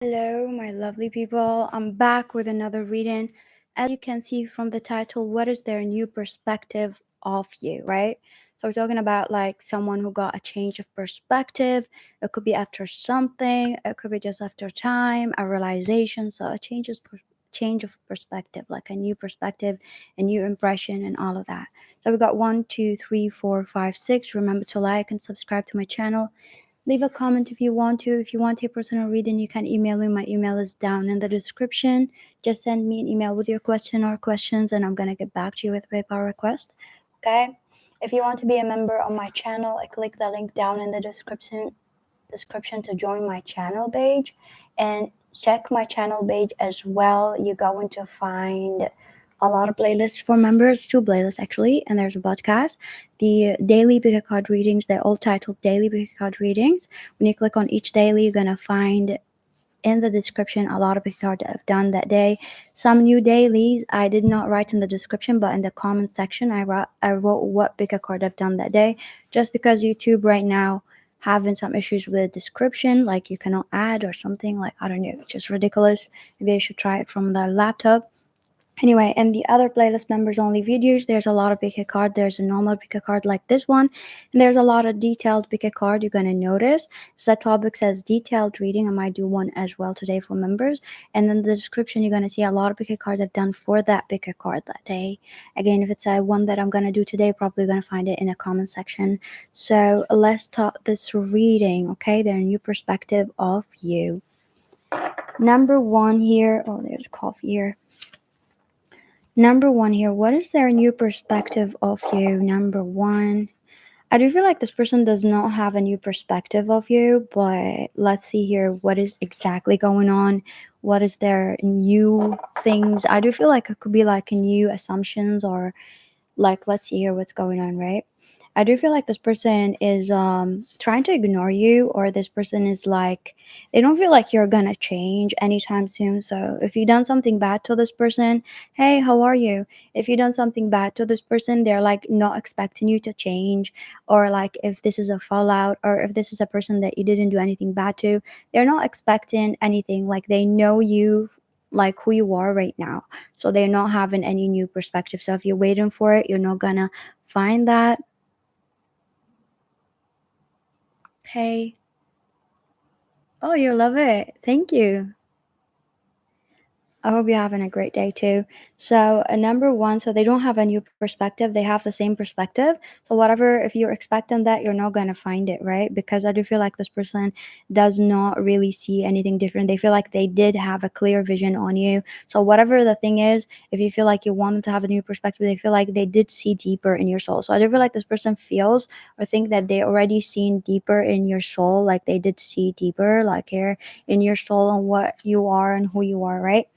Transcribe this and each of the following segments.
Hello, my lovely people. I'm back with another reading. As you can see from the title, what is their new perspective of you, right? So, we're talking about like someone who got a change of perspective. It could be after something, it could be just after time, a realization. So, change of perspective, like a new perspective, a new impression, and all of that. So, we got 1, 2, 3, 4, 5, 6. Remember to like and subscribe to my channel. Leave a comment if you want to. If you want a personal reading, you can email me. My email is down in the description. Just send me an email with your question or questions, and I'm gonna get back to you with PayPal request. Okay. If you want to be a member on my channel, I click the link down in the description to join my channel page, and check my channel page as well. You're going to find a lot of playlists for members, two playlists actually, and there's a podcast. The daily pickacard readings, they're all titled daily pickacard readings. When you click on each daily, you're gonna find in the description a lot of pickacard that I've done that day. Some new dailies I did not write in the description, but in the comment section I wrote what pickacard I've done that day, just because YouTube right now having some issues with the description, like you cannot add or something, like I don't know, it's just ridiculous. Maybe I should try it from the laptop. Anyway, and the other playlist members only videos, there's a lot of pick a card. There's a normal pick a card like this one, and there's a lot of detailed pick a card. You're gonna notice the topic says detailed reading. I might do one as well today for members. And then the description, you're gonna see a lot of pick a card I've done for that pick a card that day. Again, if it's a one that I'm gonna do today, probably gonna find it in a comment section. So let's start this reading, okay? Their new perspective of you. Number one here. Oh, there's coffee here. Number one here, what is their new perspective of you? Number one, I do feel like this person does not have a new perspective of you, but let's see here what is exactly going on. What is their new things? I do feel like it could be like a new assumptions, or like let's see here what's going on, right? I do feel like this person is trying to ignore you, or this person is like they don't feel like you're gonna change anytime soon. So if you've done something bad to this person, hey, how are you? If you've done something bad to this person, they're like not expecting you to change. Or like if this is a fallout, or if this is a person that you didn't do anything bad to, they're not expecting anything. Like they know you, like who you are right now, so they're not having any new perspective. So if you're waiting for it, you're not gonna find that. Hey, oh, you love it, thank you. I hope you're having a great day too. So, number one, so they don't have a new perspective, they have the same perspective. So, whatever, if you're expecting that, you're not going to find it, right? Because I do feel like this person does not really see anything different. They feel like they did have a clear vision on you. So, whatever the thing is, if you feel like you want them to have a new perspective, they feel like they did see deeper in your soul. So, I do feel like this person feels or think that they already seen deeper in your soul, like they did see deeper, like here in your soul and what you are and who you are, right?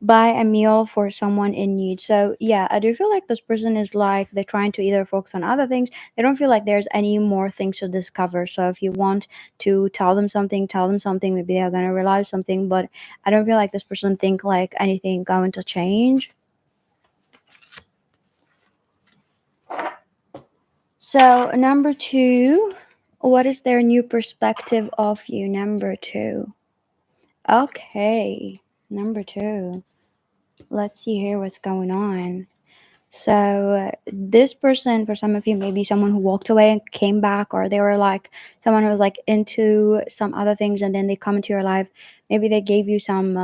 Buy a meal for someone in need. So yeah, I do feel like this person is like they're trying to either focus on other things. They don't feel like there's any more things to discover. So if you want to tell them something, tell them something. Maybe they're gonna realize something, but I don't feel like this person think like anything going to change. So number two, what is their new perspective of you? Number two. Okay, number two. Let's see here what's going on. So this person, for some of you, maybe someone who walked away and came back, or they were like someone who was like into some other things and then they come into your life. Maybe they gave you some,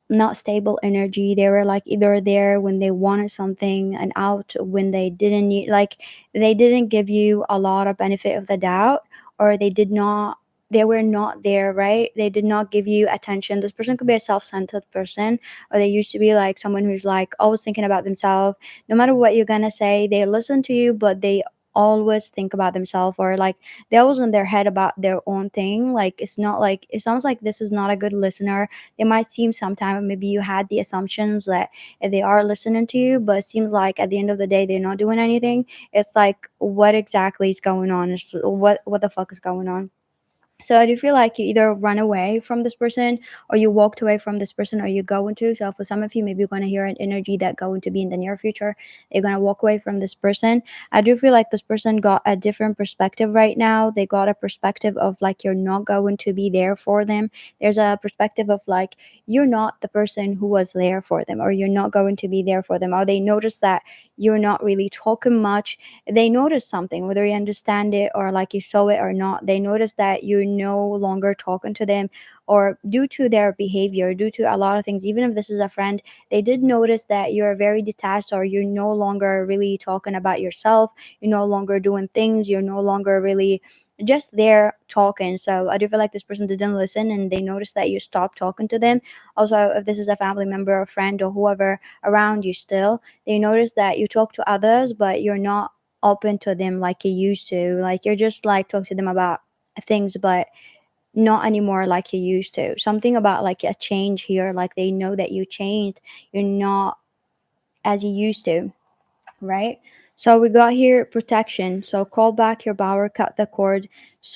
not stable energy. They were like either there when they wanted something and out when they didn't need, like they didn't give you a lot of benefit of the doubt, or they were not there, right? They did not give you attention. This person could be a self-centered person, or they used to be like someone who's like always thinking about themselves. No matter what you're gonna say, they listen to you, but they always think about themselves, or like they always in their head about their own thing. Like it's not like it sounds like this is not a good listener. It might seem sometimes maybe you had the assumptions that they are listening to you, but it seems like at the end of the day they're not doing anything. It's like what exactly is going on? What the fuck is going on? So I do feel like you either run away from this person, or you walked away from this person, or you go into. So for some of you, maybe you're gonna hear an energy that going to be in the near future. You're gonna walk away from this person. I do feel like this person got a different perspective right now. They got a perspective of like you're not going to be there for them. There's a perspective of like you're not the person who was there for them, or you're not going to be there for them, or they notice that you're not really talking much. They notice something, whether you understand it or like you saw it or not. They notice that you're no longer talking to them, or due to their behavior, due to a lot of things. Even if this is a friend, they did notice that you're very detached, or you're no longer really talking about yourself. You're no longer doing things. You're no longer really just there talking. So I do feel like this person didn't listen, and they noticed that you stopped talking to them. Also, if this is a family member or friend or whoever around you still, they notice that you talk to others, but you're not open to them like you used to. Like you're just like talk to them about things, but not anymore like you used to. Something about like a change here. Like they know that you changed. You're not as you used to, right? So we got here protection. So call back your power, cut the cord,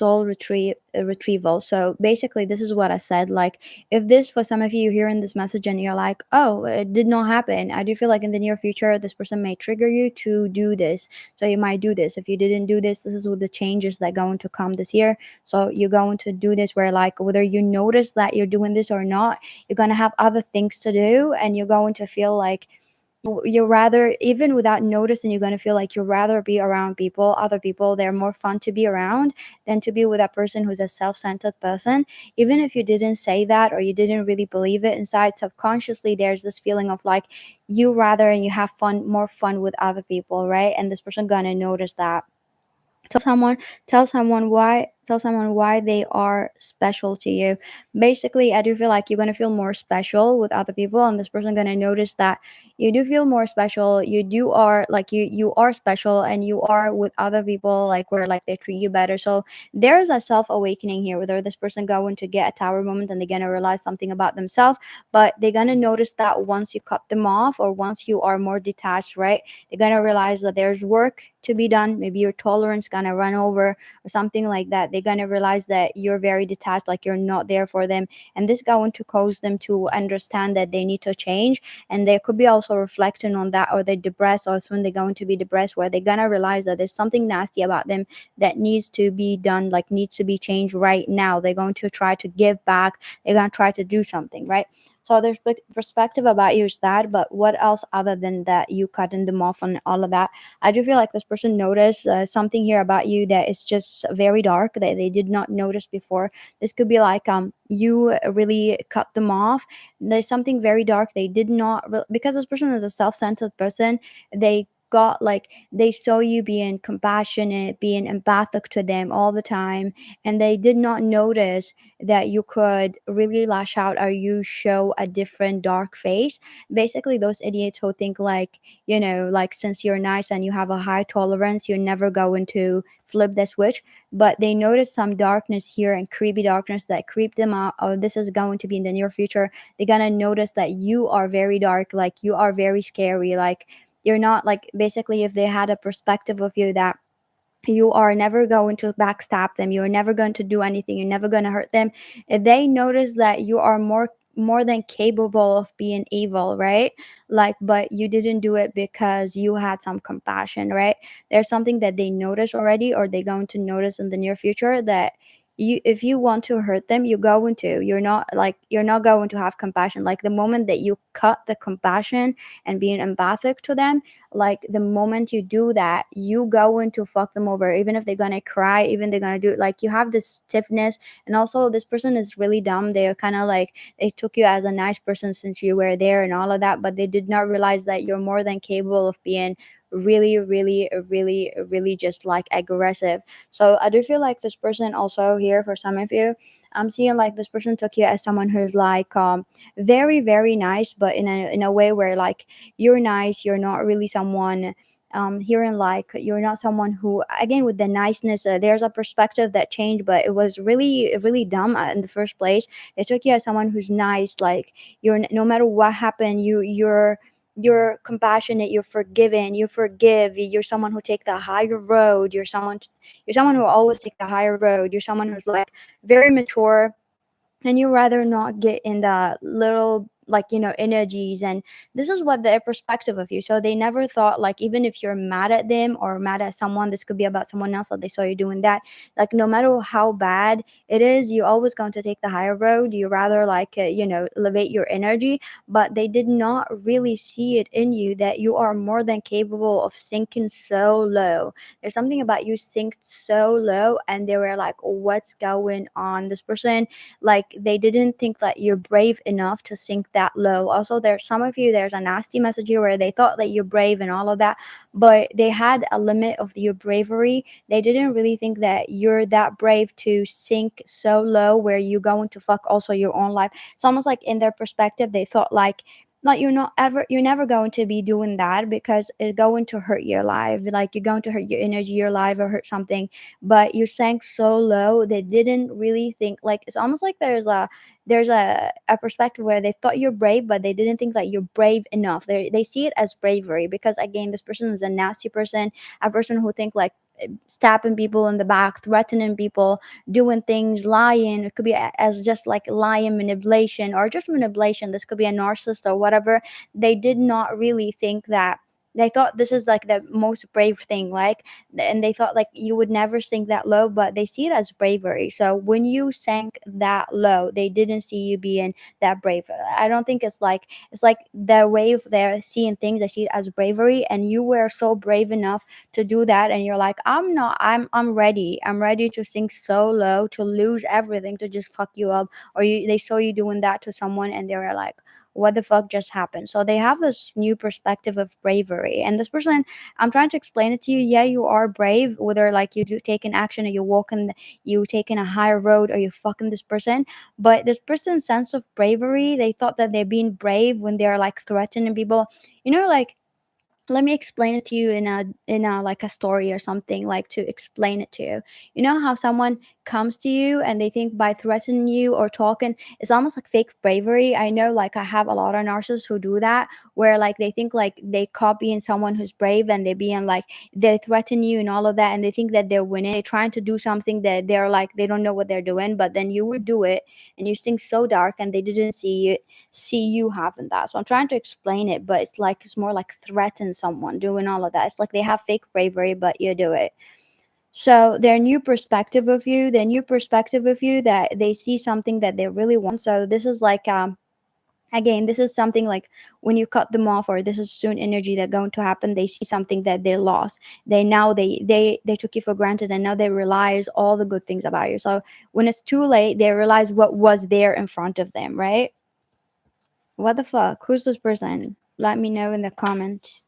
retrieval. So basically, this is what I said. Like, if this for some of you hearing this message and you're like, oh, it did not happen. I do feel like in the near future, this person may trigger you to do this. So you might do this. If you didn't do this, this is what the changes that going to come this year. So you're going to do this where like whether you notice that you're doing this or not, you're gonna have other things to do, and you're going to feel like you rather, even without noticing, you're going to feel like you rather be around people, other people. They're more fun to be around than to be with a person who's a self-centered person. Even if you didn't say that, or you didn't really believe it inside, subconsciously there's this feeling of like you rather, and you have fun, more fun with other people, right? And this person gonna notice that. Someone tell someone why they are special to you. Basically, I do feel like you're going to feel more special with other people, and this person going to notice that you do feel more special. You do are like you are special, and you are with other people like where like they treat you better. So there's a self awakening here, whether this person going to get a tower moment and they're going to realize something about themselves, but they're going to notice that once you cut them off, or once you are more detached, right? They're going to realize that there's work to be done. Maybe your tolerance going to run over or something like that. They're going to realize that you're very detached, like you're not there for them. And this going to cause them to understand that they need to change. And they could be also reflecting on that, or they're depressed, or soon they're going to be depressed, where they're going to realize that there's something nasty about them that needs to be done, like needs to be changed right now. They're going to try to give back. They're going to try to do something, right? So their perspective about you is that, but what else other than that you cutting them off and all of that? I do feel like this person noticed something here about you that is just very dark that they did not notice before. This could be like you really cut them off. There's something very dark they did not because this person is a self-centered person. They got like they saw you being compassionate, being empathic to them all the time, and they did not notice that you could really lash out, or you show a different dark face. Basically, those idiots who think like, like since you're nice and you have a high tolerance, you're never going to flip the switch. But they notice some darkness here, and creepy darkness that creep them out. Oh, this is going to be in the near future. They're gonna notice that you are very dark, like you are very scary, like you're not like basically if they had a perspective of you that you are never going to backstab them, you're never going to do anything, you're never going to hurt them. If they notice that you are more than capable of being evil, right? Like, but you didn't do it because you had some compassion, right? There's something that they notice already, or they're going to notice in the near future, that you, if you want to hurt them, you're going to, you're not going to have compassion. Like the moment that you cut the compassion and being empathic to them, like the moment you do that, you going to fuck them over, even if they're gonna cry, even they're gonna do it. Like you have this stiffness. And also this person is really dumb. They're kind of like they took you as a nice person since you were there and all of that, but they did not realize that you're more than capable of being really, really, really, really just like aggressive. So I do feel like this person also here for some of you, I'm seeing like this person took you as someone who's like very, very nice, but in a way where like you're nice, you're not really someone hearing like you're not someone who, again, with the niceness, there's a perspective that changed, but it was really, really dumb in the first place. They took you as someone who's nice, like you're no matter what happened, you're compassionate, you're forgiving, you forgive, you're someone who take the higher road, you're someone who always take the higher road, you're someone who's like very mature, and you rather not get in the little, like, energies. And this is what their perspective of you. So they never thought, like, even if you're mad at them or mad at someone, this could be about someone else that they saw you doing that, like, no matter how bad it is, you always going to take the higher road. You rather, like, elevate your energy. But they did not really see it in you that you are more than capable of sinking so low. There's something about you sink so low, and they were like, what's going on? This person, like, they didn't think that you're brave enough to sink that low. Also, there's some of you, there's a nasty message here where they thought that you're brave and all of that, but they had a limit of your bravery. They didn't really think that you're that brave to sink so low where you're going to fuck also your own life. It's almost like in their perspective, they thought like you're never going to be doing that because it's going to hurt your life, like you're going to hurt your energy, your life, or hurt something. But you sank so low, they didn't really think, like, it's almost like there's a perspective where they thought you're brave, but they didn't think that you're brave enough. They see it as bravery because, again, this person is a nasty person, a person who think like stabbing people in the back, threatening people, doing things, lying. It could be as just like lying, manipulation, or just manipulation. This could be a narcissist or whatever. They did not really think that. They thought this is like the most brave thing, like, and they thought like you would never sink that low, but they see it as bravery. So when you sank that low, they didn't see you being that brave. I don't think it's like the way of they're seeing things, they see it as bravery, and you were so brave enough to do that, and you're like, I'm not, I'm ready to sink so low, to lose everything, to just fuck you up. Or they saw you doing that to someone, and they were like, what the fuck just happened? So they have this new perspective of bravery. And this person, I'm trying to explain it to you. Yeah, you are brave, whether like you do take an action, or you walk in, you taking a higher road, or you fucking this person. But this person's sense of bravery, they thought that they're being brave when they're like threatening people. Like, let me explain it to you in a like a story or something, like, to explain it to you. You know how someone comes to you and they think by threatening you or talking, it's almost like fake bravery. I know, like, I have a lot of narcissists who do that, where like they think like they copying someone who's brave, and they being like, they threaten you and all of that, and they think that they're winning. They're trying to do something that they're like, they don't know what they're doing, but then you would do it, and you think so dark, and they didn't see you having that. So I'm trying to explain it, but it's like, it's more like threaten someone doing all of that. It's like they have fake bravery, but you do it. So their new perspective of you, that they see something that they really want. So this is like, again, this is something like when you cut them off, or this is soon energy that going to happen. They see something that they lost. They took you for granted, and now they realize all the good things about you. So when it's too late, they realize what was there in front of them, right? What the fuck? Who's this person? Let me know in the comments.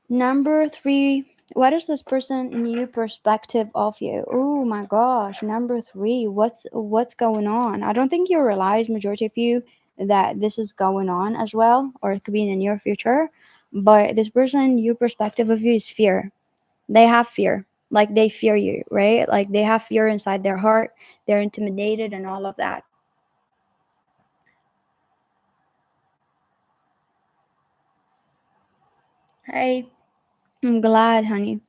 Number 3. What is this person new perspective of you? Oh my gosh, number 3. What's going on? I don't think you realize, majority of you, that this is going on as well, or it could be in the near future. But this person new perspective of you is fear. They have fear. Like, they fear you, right? Like, they have fear inside their heart. They're intimidated and all of that. Hey, I'm glad, honey.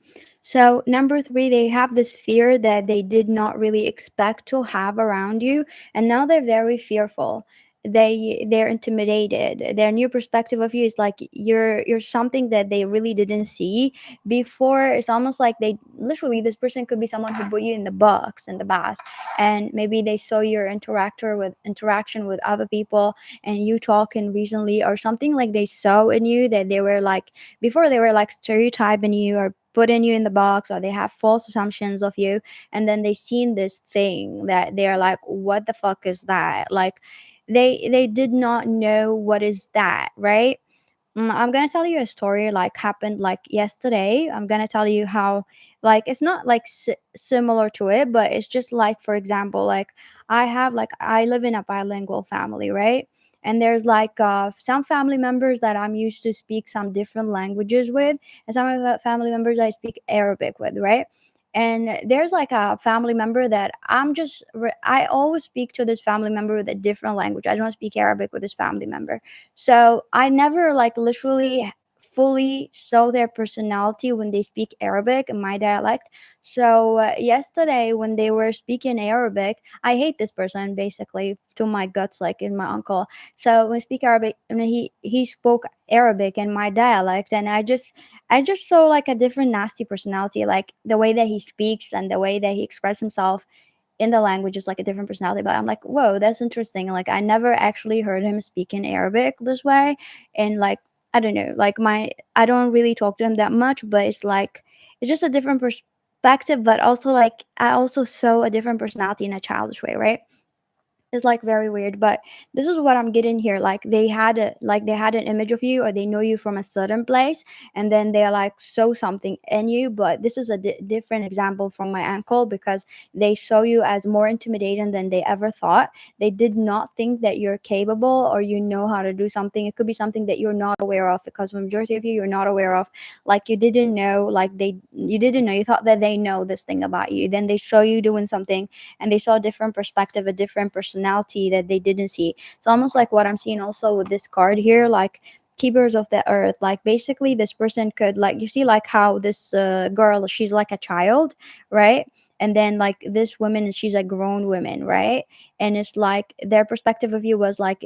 So, number 3, they have this fear that they did not really expect to have around you, and now they're very fearful. They're intimidated. Their new perspective of you is like, you're something that they really didn't see before. It's almost like they literally, this person could be someone who put you in the box in the past, and maybe they saw your interaction with other people, and you talking recently, or something like they saw in you that they were like, before they were like stereotyping you, or putting you in the box, or they have false assumptions of you, and then they seen this thing that they're like, what the fuck is that? Like, they did not know what is that, right? I'm gonna tell you a story like happened like yesterday. I'm gonna tell you how, like, it's not like similar to it, but it's just like, for example, like, I live in a bilingual family, right? And there's like some family members that I'm used to speak some different languages with, and some of the family members I speak Arabic with, right? And there's like a family member that I always speak to this family member with a different language. I don't speak Arabic with this family member. So I never like literally fully saw their personality when they speak Arabic in my dialect. So yesterday when they were speaking Arabic, I hate this person basically to my guts, like in my uncle. So when speak Arabic, and he spoke Arabic in my dialect, and I just saw like a different nasty personality, like the way that he speaks and the way that he expresses himself in the language is like a different personality. But I'm like, whoa, that's interesting. Like I never actually heard him speak in Arabic this way. And like I don't know, like my I don't really talk to him that much, but it's like it's just a different perspective, but also like I also saw a different personality in a childish way, right? It's like very weird, but this is what I'm getting here. Like they had an image of you, or they know you from a certain place, and then they're like saw something in you. But this is a different example from my uncle, because they saw you as more intimidating than they ever thought. They did not think that you're capable or you know how to do something. It could be something that you're not aware of, because the majority of you're not aware of. Like you didn't know, like you didn't know. You thought that they know this thing about you. Then they saw you doing something, and they saw a different perspective, a different personality that they didn't see. It's almost like what I'm seeing also with this card here, like keepers of the earth. Like basically this person could, like, you see like how this girl, she's like a child, right? And then like this woman, she's a grown woman, right? And it's like their perspective of you was like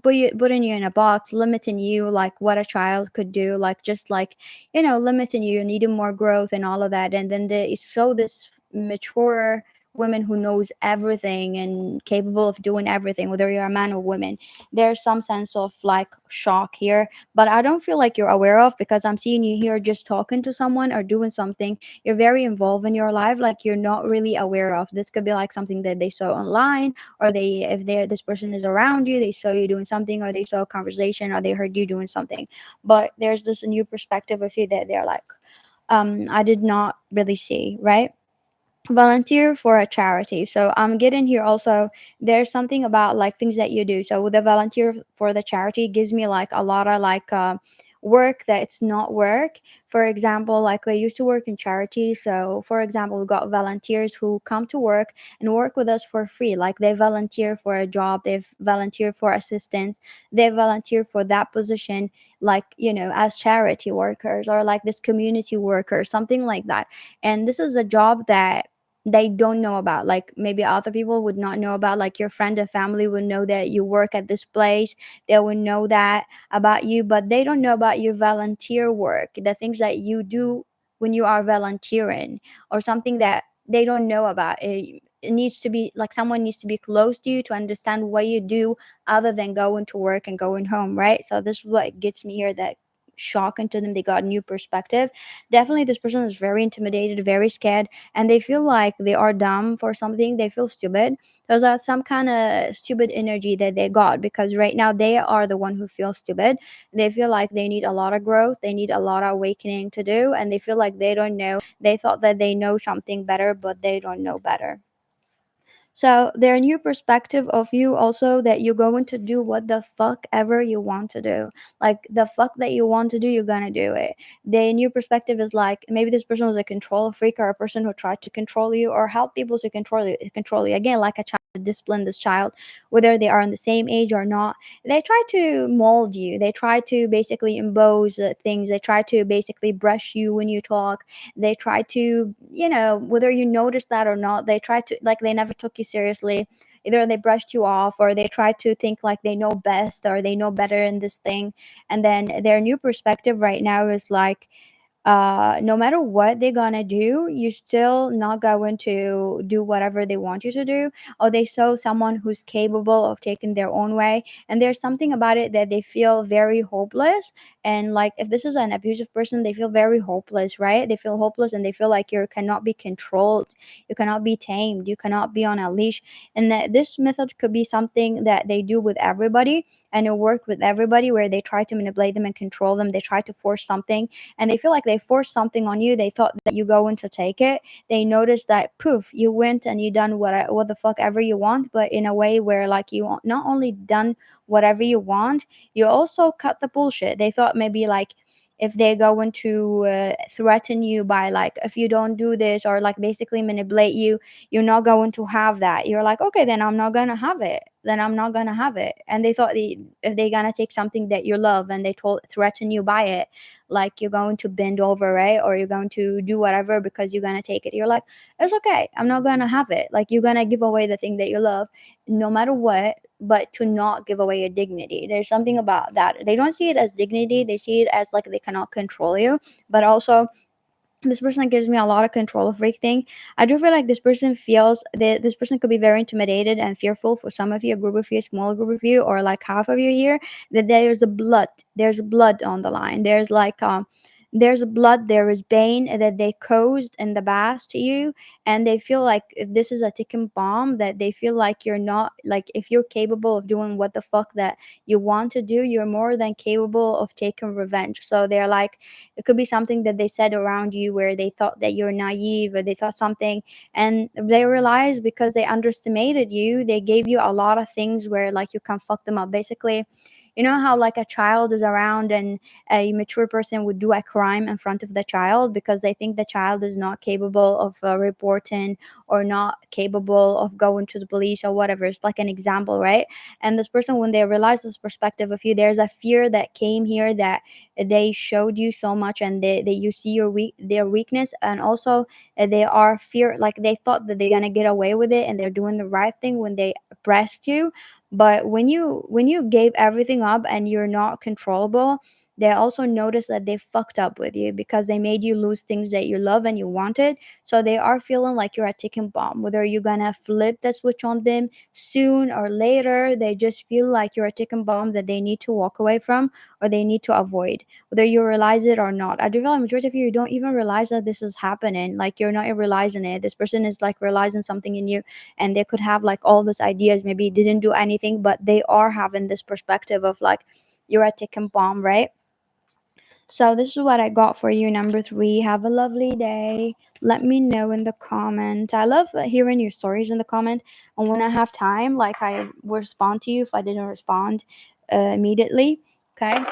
putting you in a box, limiting you, like what a child could do, like just like, limiting you, needing more growth and all of that. And then they show this mature women who knows everything and capable of doing everything, whether you're a man or woman. There's some sense of like shock here, but I don't feel like you're aware of, because I'm seeing you here just talking to someone or doing something. You're very involved in your life, like you're not really aware of. This could be like something that they saw online, or they if they're this person is around you, they saw you doing something, or they saw a conversation, or they heard you doing something. But there's this new perspective of you that they're like, I did not really see, right? Volunteer for a charity. So I'm getting here also, there's something about like things that you do. So with the volunteer for the charity gives me like a lot of like work that it's not work. For example, like I used to work in charity. So for example, we got volunteers who come to work and work with us for free. Like they volunteer for a job, they've volunteer for assistance, they volunteer for that position, like, as charity workers, or like this community worker, something like that. And this is a job that they don't know about, like maybe other people would not know about, like your friend and family would know that you work at this place, they would know that about you, but they don't know about your volunteer work, the things that you do when you are volunteering, or something that they don't know about. It needs to be like someone needs to be close to you to understand what you do, other than going to work and going home, right? So this is what gets me here, that shock into them, they got a new perspective. Definitely this person is very intimidated, very scared, and they feel like they are dumb for something, they feel stupid. There's some kind of stupid energy that they got, because right now they are the one who feels stupid. They feel like they need a lot of growth, they need a lot of awakening to do, and they feel like they don't know. They thought that they know something better, but they don't know better. So their new perspective of you also, that you're going to do what the fuck ever you want to do. Like the fuck that you want to do, you're gonna do it. Their new perspective is like, maybe this person was a control freak, or a person who tried to control you or help people to control you. Again, like a child, discipline this child, whether they are on the same age or not. They try to mold you. They try to basically impose things. They try to basically brush you when you talk. They try to, whether you notice that or not, they try to, like, they never took you seriously. Either they brushed you off, or they try to think like they know best, or they know better in this thing. And then their new perspective right now is like, no matter what they're gonna do, you're still not going to do whatever they want you to do. Or they saw someone who's capable of taking their own way, and there's something about it that they feel very hopeless. And like if this is an abusive person, they feel very hopeless, right? They feel hopeless, and they feel like you cannot be controlled, you cannot be tamed, you cannot be on a leash. And that this method could be something that they do with everybody, and it worked with everybody, where they try to manipulate them and control them, they try to force something, and they feel like they forced something on you. They thought that you going to take it. They noticed that poof, you went and you done what the fuck ever you want, but in a way where like you not only done whatever you want, you also cut the bullshit. They thought maybe like if they're going to threaten you by like, if you don't do this, or like basically manipulate you, you're not going to have that. You're like, okay, then I'm not gonna have it, then I'm not gonna have it. And they thought if they're gonna take something that you love and they told threaten you by it, like you're going to bend over, right? Or you're going to do whatever because you're gonna take it. You're like, it's okay, I'm not gonna have it. Like you're gonna give away the thing that you love no matter what, but to not give away your dignity. There's something about that. They don't see it as dignity, they see it as like they cannot control you. But also, this person gives me a lot of control freak thing. I do feel like this person feels that this person could be very intimidated and fearful for some of you, a group of you, a small group of you, or like half of you here, that there's blood on the line. There's blood, there is pain that they caused in the past to you, and they feel like if this is a ticking bomb, that they feel like you're not, like if you're capable of doing what the fuck that you want to do, you're more than capable of taking revenge. So they're like, it could be something that they said around you where they thought that you're naive, or they thought something, and they realized because they underestimated you, they gave you a lot of things where like you can fuck them up. Basically, you know how like a child is around and a mature person would do a crime in front of the child because they think the child is not capable of reporting, or not capable of going to the police or whatever. It's like an example, right? And this person, when they realize this perspective of you, there's a fear that came here, that they showed you so much, and they you see their weakness, and also they are fear, like they thought that they're gonna get away with it and they're doing the right thing when they oppressed you. But when you gave everything up and you're not controllable, they also notice that they fucked up with you because they made you lose things that you love and you wanted. So they are feeling like you're a ticking bomb. Whether you're gonna flip the switch on them soon or later, they just feel like you're a ticking bomb that they need to walk away from, or they need to avoid, whether you realize it or not. I do feel like majority of you don't even realize that this is happening. Like you're not even realizing it. This person is like realizing something in you, and they could have like all these ideas, maybe didn't do anything, but they are having this perspective of like you're a ticking bomb, right? So this is what I got for you, number 3. Have a lovely day. Let me know in the comment. I love hearing your stories in the comment, and when I have time, like I will respond to you if I didn't respond immediately. Okay.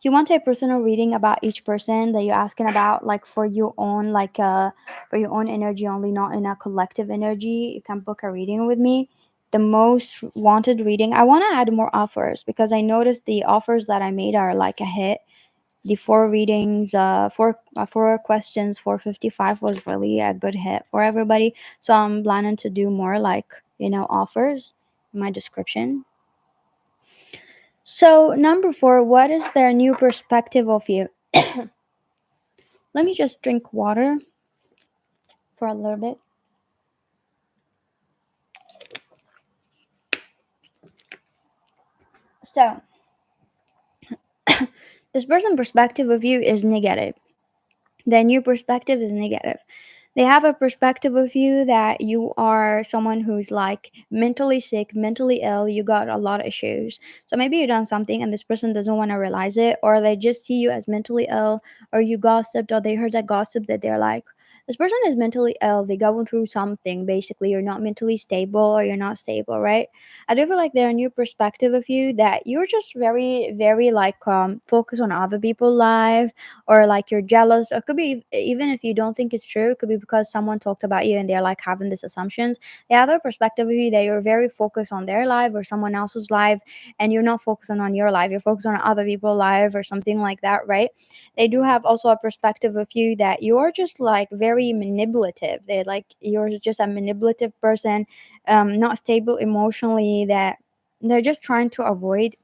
You want a personal reading about each person that you're asking about, like for your own, like for your own energy only, not in a collective energy, you can book a reading with me. The most wanted reading, I want to add more offers because I noticed the offers that I made are like a hit. The 4 readings, four questions, 455 was really a good hit for everybody. So I'm planning to do more, like, offers in my description. So, number 4, what is their new perspective of you? Let me just drink water for a little bit. So, this person's perspective of you is negative. Their new perspective is negative. They have a perspective of you that you are someone who's like mentally sick, mentally ill, you got a lot of issues. So maybe you've done something and this person doesn't want to realize it, or they just see you as mentally ill, or you gossiped, or they heard that gossip that they're like, this person is mentally ill, they're going through something. Basically, you're not mentally stable, or you're not stable, right? I do feel like they're a new perspective of you that you're just very, very like focused on other people's life, or like you're jealous, or it could be even if you don't think it's true, it could be because someone talked about you and they're like having these assumptions. They have a perspective of you that you're very focused on their life or someone else's life, and you're not focusing on your life, you're focused on other people's life or something like that, right? They do have also a perspective of you that you're just like very manipulative. They like you're just a manipulative person, not stable emotionally, that they're just trying to avoid.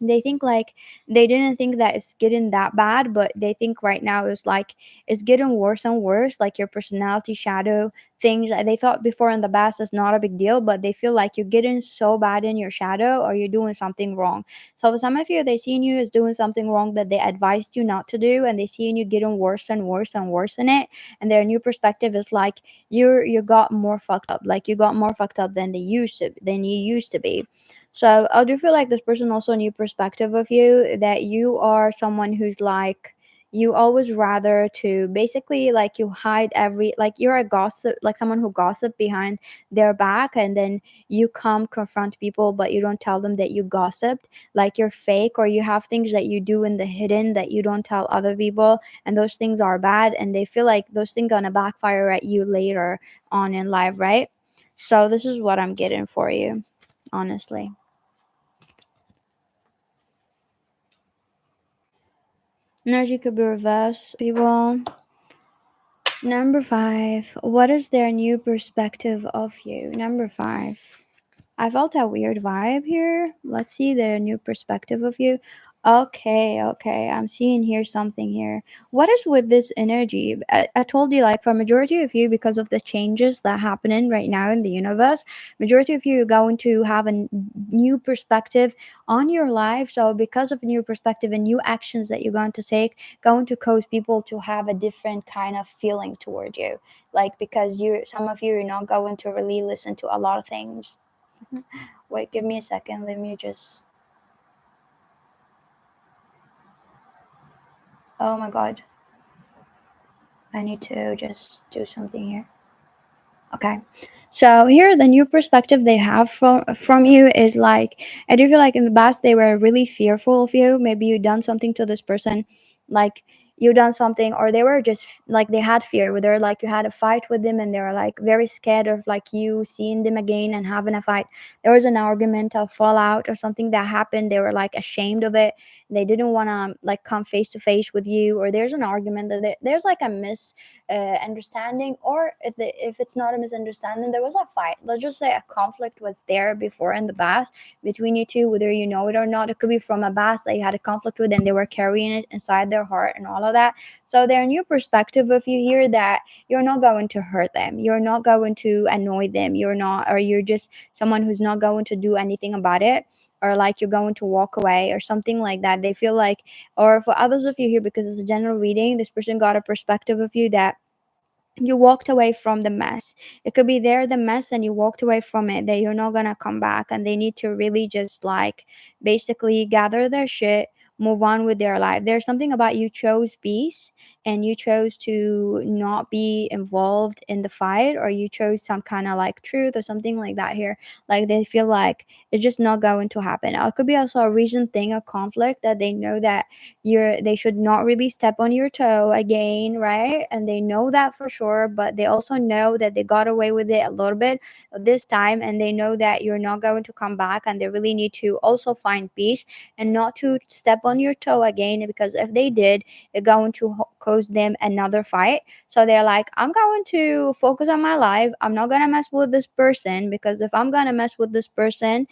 They think like they didn't think that it's getting that bad, but they think right now it's like it's getting worse and worse, like your personality shadow things that they thought before in the past is not a big deal, but they feel like you're getting so bad in your shadow, or you're doing something wrong. So for some of you, they seen you as doing something wrong that they advised you not to do, and they seen you getting worse and worse and worse in it, and their new perspective is like you got more fucked up, like you got more fucked up than you used to be. So I do feel like this person also a new perspective of you, that you are someone who's like you always rather to basically like you hide every, like you're a gossip, like someone who gossip behind their back, and then you come confront people but you don't tell them that you gossiped, like you're fake, or you have things that you do in the hidden that you don't tell other people, and those things are bad, and they feel like those things gonna backfire at you later on in life, right? So this is what I'm getting for you, honestly. Energy could be reversed, people. Number five, what is their new perspective of you? Number five. I felt a weird vibe here. Let's see the new perspective of you. Okay, okay. I'm seeing here something here. What is with this energy? I told you, like, for majority of you, because of the changes that happening right now in the universe, majority of you are going to have a new perspective on your life. So because of new perspective and new actions that you're going to take, going to cause people to have a different kind of feeling toward you. Like, because you, some of you are not going to really listen to a lot of things. Wait, give me a second. Let me just. Oh my god. I need to just do something here. Okay. So here the new perspective they have from you is like, I do feel like in the past they were really fearful of you. Maybe you done something to this person, like you done something, or they were just like they had fear, where they're like you had a fight with them and they were like very scared of like you seeing them again and having a fight. There was an argument, a fallout or something that happened. They were like ashamed of it. They didn't want to like come face to face with you, or there's an argument that there's like a understanding, or if it's not a misunderstanding, there was a fight, let's just say a conflict was there before in the past between you two, whether you know it or not. It could be from a past that you had a conflict with and they were carrying it inside their heart and all of that. So their new perspective of you here, that you're not going to hurt them, you're not going to annoy them, you're not, or you're just someone who's not going to do anything about it, or like you're going to walk away or something like that. They feel like, or for others of you here, because it's a general reading, this person got a perspective of you that you walked away from the mess. It could be there the mess and you walked away from it, that you're not gonna come back, and they need to really just like basically gather their shit, move on with their life. There's something about you chose peace, and you chose to not be involved in the fight, or you chose some kind of like truth or something like that here. Like they feel like it's just not going to happen. It could be also a recent thing, a conflict that they know that they should not really step on your toe again, right? And they know that for sure, but they also know that they got away with it a little bit this time, and they know that you're not going to come back, and they really need to also find peace and not to step on your toe again, because if they did, it's going to cause them another fight. So they're like, I'm going to focus on my life, I'm not going to mess with this person, because if I'm going to mess with this person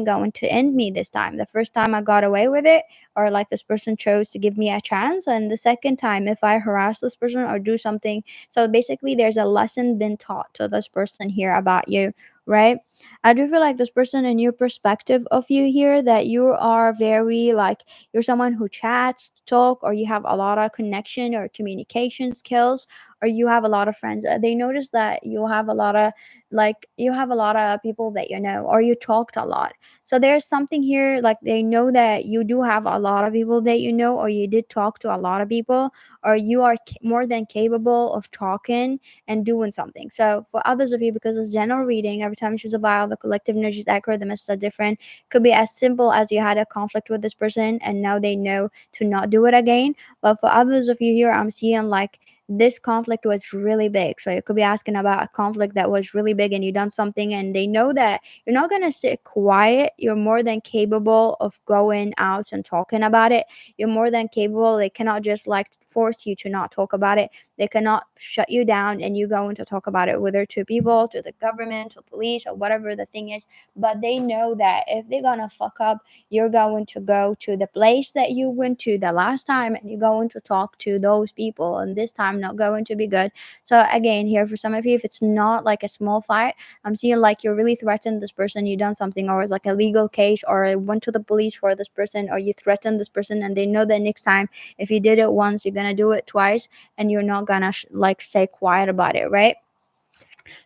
going to end me this time. The first time I got away with it, or like this person chose to give me a chance, and the second time if I harass this person or do something. So basically there's a lesson been taught to this person here about you, right? I do feel like this person, a new perspective of you here, that you are very like, you're someone who chats, talk, or you have a lot of connection or communication skills, or you have a lot of friends. They notice that you have a lot of, like you have a lot of people that you know, or you talked a lot. So there's something here, like they know that you do have a lot of people that you know, or you did talk to a lot of people, or you are more than capable of talking and doing something. So for others of you, because it's general reading, every time you choose a bio, the collective energy is accurate, the messages are different. Could be as simple as you had a conflict with this person and now they know to not do it again. But for others of you here, I'm seeing like this conflict was really big. So you could be asking about a conflict that was really big and you done something, and they know that you're not going to sit quiet. You're more than capable of going out and talking about it. You're more than capable. They cannot just like force you to not talk about it. They cannot shut you down and you going to talk about it, whether to people, to the government, to police, or whatever the thing is. But they know that if they're going to fuck up, you're going to go to the place that you went to the last time and you're going to talk to those people. And this time, not going to be good. So, again, here for some of you, if it's not like a small fight, I'm seeing like you're really threatened this person, you done something, or it's like a legal case, or went to the police for this person, or you threatened this person, and they know that next time, if you did it once, you're gonna do it twice, and you're not gonna like stay quiet about it, right?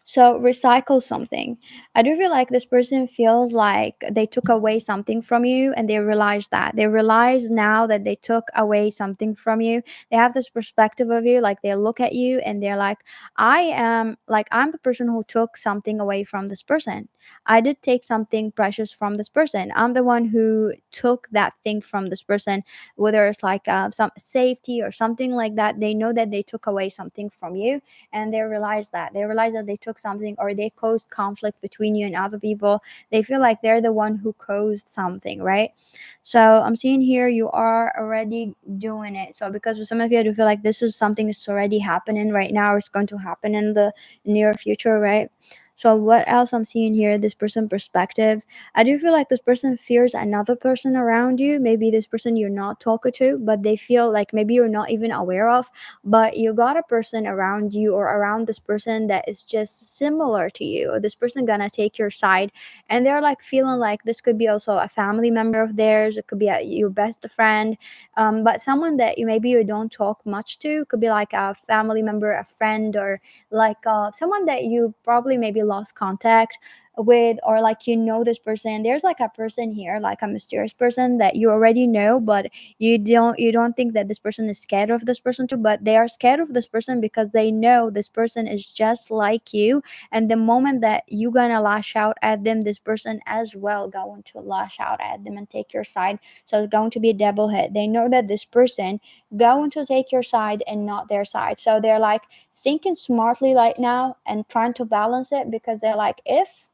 So recycle something. I do feel like this person feels like they took away something from you, and they realize that. They realize now that they took away something from you. They have this perspective of you, like they look at you and they're like, I'm the person who took something away from this person. I did take something precious from this person. I'm the one who took that thing from this person, whether it's like some safety or something like that. They know that they took away something from you, and they realize that they took something, or they caused conflict between you and other people. They feel like they're the one who caused something, right? So I'm seeing here you are already doing it. So because with some of you, I do feel like this is something that's already happening right now, or it's going to happen in the near future, right? So what else I'm seeing here, this person perspective, I do feel like this person fears another person around you. Maybe this person you're not talking to, but they feel like maybe you're not even aware of, but you got a person around you or around this person that is just similar to you, or this person gonna take your side, and they're like feeling like this could be also a family member of theirs, it could be your best friend, but someone that you don't talk much to, could be like a family member, a friend, or like someone that you probably maybe lost contact with, or like this person. There's like a person here, like a mysterious person that you already know, but you don't think that this person is scared of this person too, but they are scared of this person because they know this person is just like you, and the moment that you gonna lash out at them, this person as well going to lash out at them and take your side. So it's going to be a double hit. They know that this person going to take your side and not their side, so they're like thinking smartly right now and trying to balance it, because they're like, if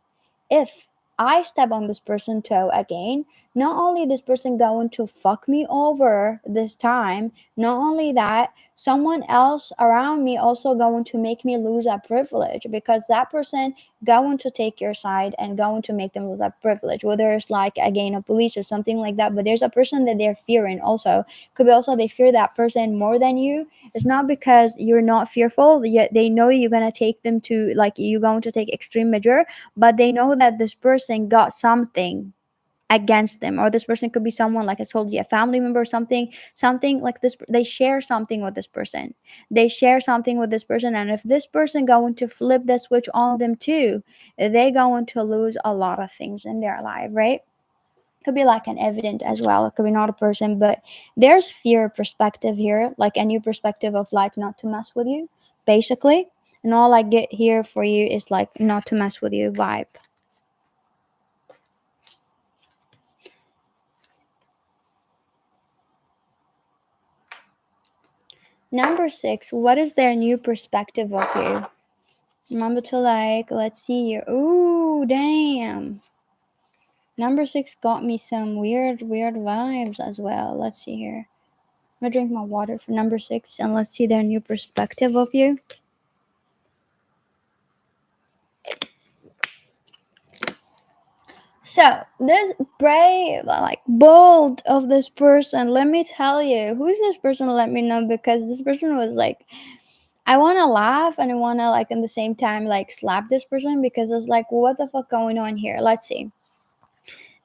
I step on this person toe again, not only this person going to fuck me over this time, not only that, someone else around me also going to make me lose a privilege, because that person going to take your side and going to make them lose that privilege, whether it's like again a police or something like that. But there's a person that they're fearing also. Could be also they fear that person more than you. It's not because you're not fearful, yet they know you're gonna take them to, like, you're going to take extreme measure, but they know that this person got something against them, or this person could be someone, like I told you, a family member or something like this. They share something with this person. And if this person going to flip the switch on them too, they going to lose a lot of things in their life, right? Could be like an evident as well, it could be not a person, but there's fear perspective here, like a new perspective of like not to mess with you, basically. And all I get here for you is like not to mess with you vibe. Number 6, what is their new perspective of you? Remember to like, let's see here. Ooh, damn. Number 6 got me some weird vibes as well. Let's see here. I'm gonna drink my water for number 6, and let's see their new perspective of you. So this brave, like bold of this person, let me tell you, who's this person? Let me know, because this person was like, I want to laugh and I want to like in the same time like slap this person, because it's like, what the fuck going on here? Let's see.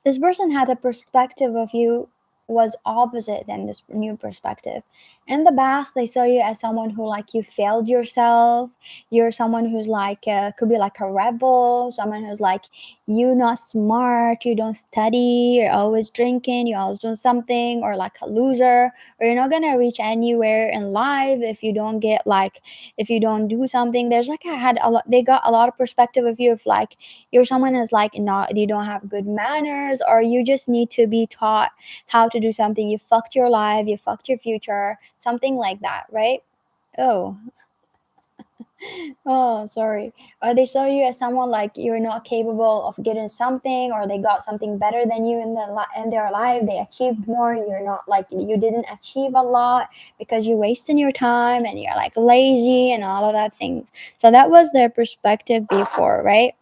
This person had a perspective of you was opposite than this new perspective. In the past, they saw you as someone who like you failed yourself. You're someone who's like could be like a rebel, someone who's like you not smart, you don't study, you're always drinking, you always doing something, or like a loser, or you're not gonna reach anywhere in life if you don't get like, if you don't do something. There's like, I had a lot, they got a lot of perspective of you of like you're someone who's like not, you don't have good manners, or you just need to be taught how to do something. You fucked your life, you fucked your future, something like that, right? Oh, oh, sorry. Or they saw you as someone like you're not capable of getting something, or they got something better than you in their life. They achieved more. You're not like, you didn't achieve a lot because you're wasting your time and you're like lazy and all of that things. So that was their perspective before, right?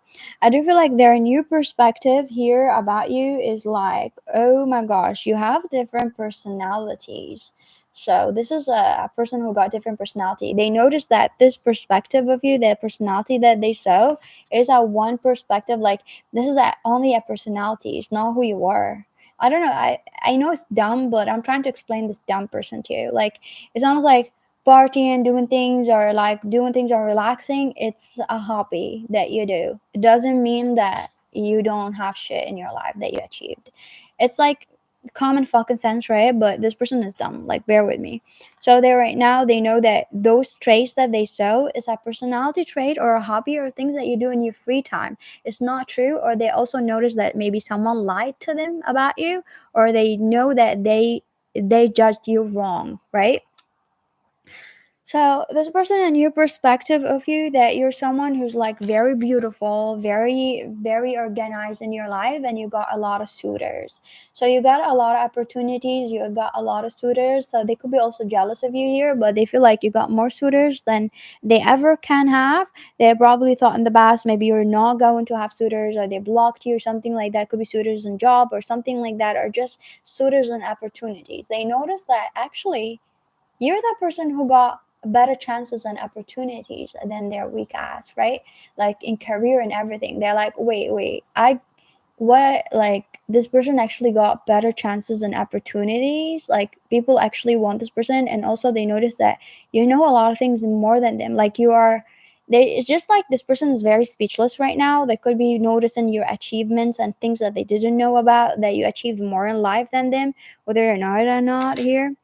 I do feel like their new perspective here about you is like, oh my gosh, you have different personalities. So this is a person who got different personality. They noticed that this perspective of you, the personality that they saw, is a one perspective. Like this is only a personality. It's not who you are. I don't know. I know it's dumb, but I'm trying to explain this dumb person to you. Like it's almost like partying, doing things, or like doing things or relaxing, it's a hobby that you do. It doesn't mean that you don't have shit in your life that you achieved. It's like common fucking sense, right? But this person is dumb. Like, bear with me. So they right now they know that those traits that they show is a personality trait or a hobby or things that you do in your free time. It's not true. Or they also notice that maybe someone lied to them about you, or they know that they judged you wrong, right? So this person a new perspective of you that you're someone who's like very beautiful, very organized in your life, and you got a lot of suitors. So you got a lot of opportunities, you got a lot of suitors. So they could be also jealous of you here, but they feel like you got more suitors than they ever can have. They probably thought in the past maybe you're not going to have suitors, or they blocked you or something like that. Could be suitors in job or something like that, or just suitors and opportunities. They notice that actually you're that person who got better chances and opportunities than their weak ass, right? Like in career and everything. They're like, wait, I what like this person actually got better chances and opportunities. Like people actually want this person, and also they notice that you know a lot of things more than them. Like you are they it's just like this person is very speechless right now. They could be noticing your achievements and things that they didn't know about, that you achieved more in life than them, whether you're not or not here.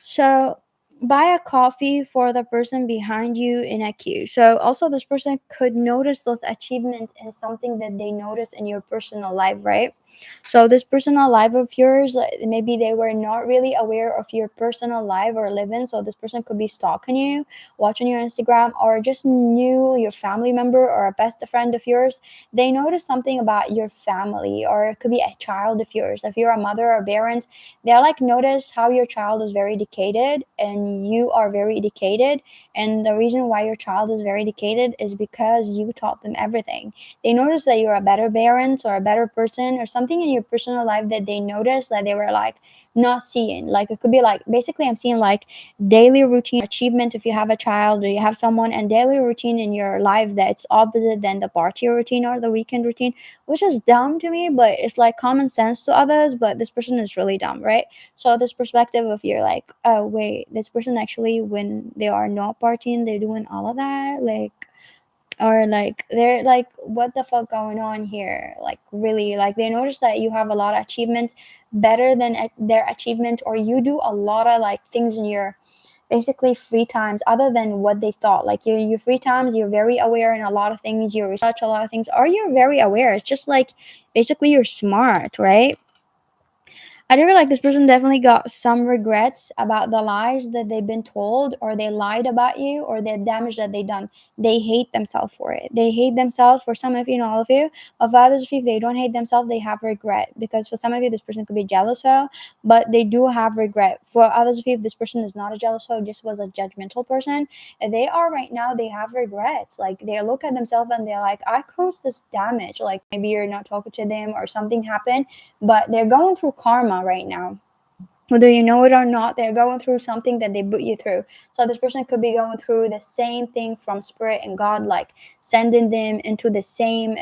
So buy a coffee for the person behind you in a queue. So also this person could notice those achievements in something that they notice in your personal life, right? So this personal life of yours, maybe they were not really aware of your personal life or living. So this person could be stalking you, watching your Instagram, or just knew your family member or a best friend of yours. They notice something about your family, or it could be a child of yours. If you're a mother or parent, they're like notice how your child is very educated and you are very educated, and the reason why your child is very educated is because you taught them everything. They notice that you're a better parent or a better person, or something in your personal life that they noticed that they were like not seeing. Like it could be like basically I'm seeing like daily routine achievement if you have a child or you have someone, and daily routine in your life that's opposite than the party routine or the weekend routine, which is dumb to me, but it's like common sense to others. But this person is really dumb, right? So this perspective of you're like, oh wait, this person actually when they are not partying, they're doing all of that, like, or like they're like, what the fuck going on here? Like really, like they notice that you have a lot of achievements better than their achievement, or you do a lot of like things in your basically free times other than what they thought. Like your free times, you're very aware in a lot of things, you research a lot of things, or you're very aware. It's just like basically you're smart, right? I do feel like this person definitely got some regrets about the lies that they've been told, or they lied about you, or the damage that they done. They hate themselves for it. They hate themselves for some of you and all of you. Of others of you, if they don't hate themselves, they have regret. Because for some of you, this person could be jealous of, but they do have regret. For others of you, if this person is not a jealous of, just was a judgmental person, they are right now, they have regrets. Like they look at themselves and they're like, I caused this damage. Like maybe you're not talking to them or something happened, but they're going through karma right now. Whether you know it or not, they're going through something that they put you through. So this person could be going through the same thing from spirit and God, like sending them into the same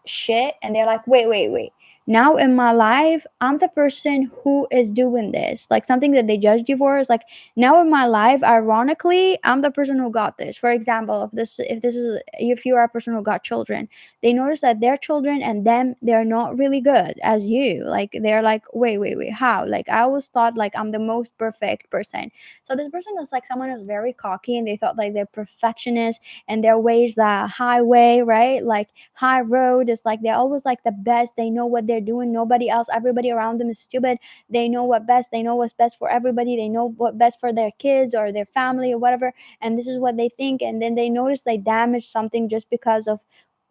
shit, and they're like, wait, now in my life I'm the person who is doing this, like something that they judged you for is like, now in my life ironically I'm the person who got this. For example, if you are a person who got children, they notice that their children and them, they're not really good as you. Like they're like, wait, how? Like I always thought like I'm the most perfect person. So this person is like someone who's very cocky, and they thought like they're perfectionist, and their ways the highway, right? Like high road is like they're always like the best. They know what they're doing. Nobody else, everybody around them is stupid. They know what best. They know what's best for everybody. They know what best for their kids or their family or whatever. And this is what they think. And then they notice they damage something just because of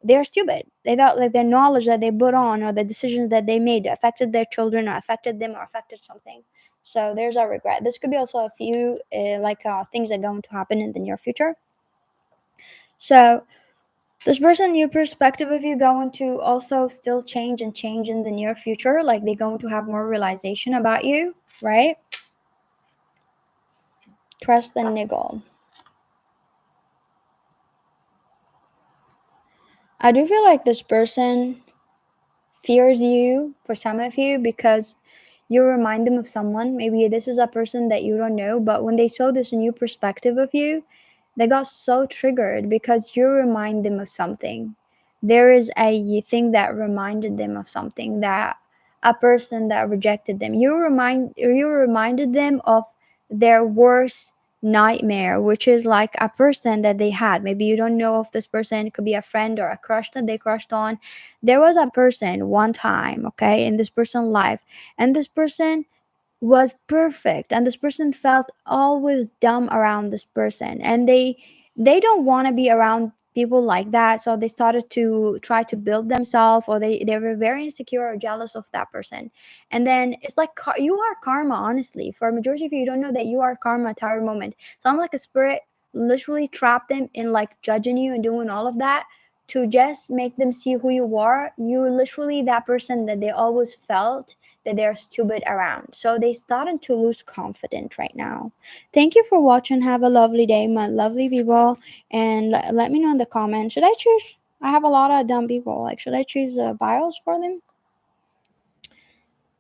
they're stupid. They thought like their knowledge that they put on or the decisions that they made affected their children or affected them or affected something. So there's a regret. This could be also a few things that are going to happen in the near future. So this person, your perspective of you going to also still change and change in the near future. Like they're going to have more realization about you, right? Trust and niggle. I do feel like this person fears you for some of you because you remind them of someone. Maybe this is a person that you don't know, but when they saw this new perspective of you, they got so triggered because you remind them of something. There is a thing that reminded them of something, that a person that rejected them. You reminded them of their worst nightmare, which is like a person that they had. Maybe you don't know if this person, it could be a friend or a crush that they crushed on. There was a person one time, okay, in this person's life, and this person was perfect, and this person felt always dumb around this person, and they don't want to be around people like that, so they started to try to build themselves, or they were very insecure or jealous of that person. And then it's like you are karma, honestly. For a majority of you, you don't know that you are karma at our moment. Sounds like a spirit literally trapped them in like judging you and doing all of that to just make them see who you are. You literally that person that they always felt that they're stupid around. So they started to lose confidence right now. Thank you for watching. Have a lovely day, my lovely people. And let me know in the comments. Should I choose? I have a lot of dumb people. Like, should I choose bios for them?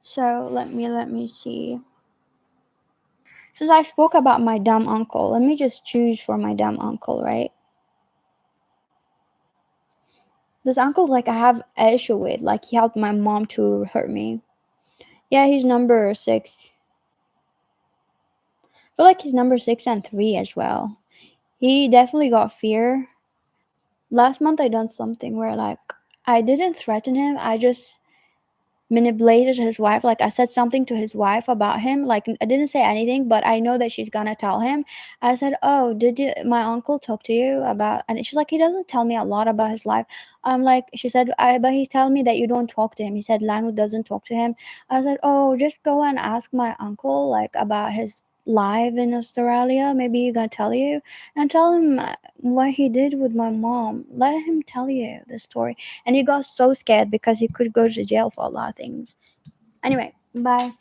So let me see. Since I spoke about my dumb uncle, let me just choose for my dumb uncle, right? This uncle's like I have an issue with. Like he helped my mom to hurt me. Yeah, he's number 6. I feel like he's number 6 and 3 as well. He definitely got fear. Last month I done something where like I didn't threaten him. I just manipulated his wife. Like I said something to his wife about him. Like I didn't say anything, but I know that she's gonna tell him. I said, "Oh, did my uncle talk to you about?" And she's like, "He doesn't tell me a lot about his life." I'm like, she said, but he's telling me that you don't talk to him. He said Lanu doesn't talk to him. I said, "Oh, just go and ask my uncle like about his life in Australia. Maybe he gonna tell you, and tell him what he did with my mom. Let him tell you the story." And he got so scared because he could go to jail for a lot of things. Anyway, bye.